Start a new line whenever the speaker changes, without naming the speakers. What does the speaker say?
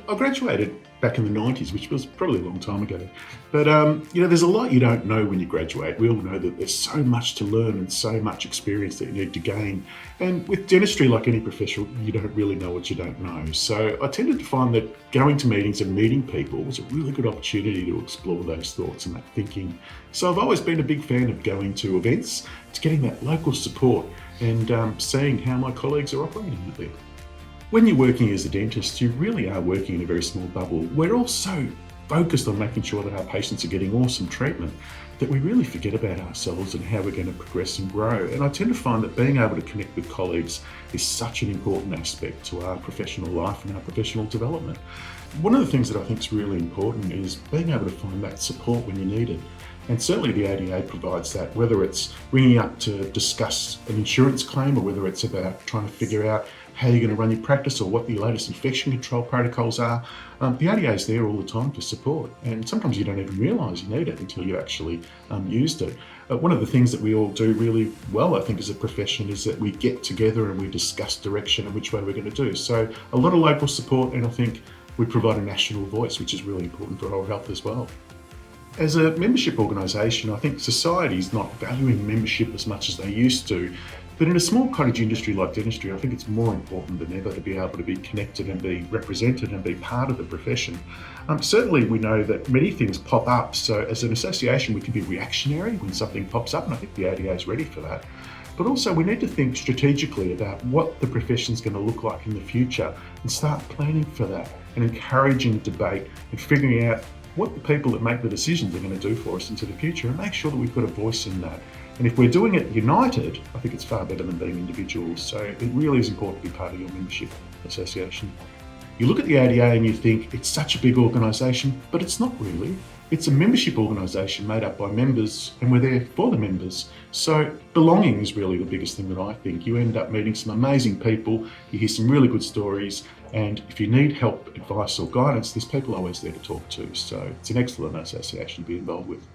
I graduated back in the 90s, which was probably a long time ago. But, there's a lot you don't know when you graduate. We all know that there's so much to learn and so much experience that you need to gain. And with dentistry, like any profession, you don't really know what you don't know. So I tended to find that going to meetings and meeting people was a really good opportunity to explore those thoughts and that thinking. So I've always been a big fan of going to events, to getting that local support and seeing how my colleagues are operating with it. When you're working as a dentist, you really are working in a very small bubble. We're all so focused on making sure that our patients are getting awesome treatment that we really forget about ourselves and how we're going to progress and grow. And I tend to find that being able to connect with colleagues is such an important aspect to our professional life and our professional development. One of the things that I think is really important is being able to find that support when you need it. And certainly the ADA provides that, whether it's ringing up to discuss an insurance claim or whether it's about trying to figure out how you're going to run your practice or what the latest infection control protocols are. The ADA is there all the time for support, and sometimes you don't even realise you need it until you actually used it. One of the things that we all do really well, I think, as a profession is that we get together and we discuss direction and which way we're going to do. So a lot of local support, and I think we provide a national voice, which is really important for oral health as well. As a membership organisation, I think society is not valuing membership as much as they used to. But in a small cottage industry like dentistry, I think it's more important than ever to be able to be connected and be represented and be part of the profession. Certainly we know that many things pop up, so as an association we can be reactionary when something pops up, and I think the ADA is ready for that. But also we need to think strategically about what the profession's going to look like in the future and start planning for that and encouraging debate and figuring out what the people that make the decisions are going to do for us into the future, and make sure that we've got a voice in that. And if we're doing it united, I think it's far better than being individuals. So it really is important to be part of your membership association. You look at the ADA and you think it's such a big organisation, but it's not really. It's a membership organisation made up by members, and we're there for the members. So belonging is really the biggest thing that I think. You end up meeting some amazing people, you hear some really good stories, and if you need help, advice or guidance, there's people always there to talk to. So it's an excellent association to be involved with.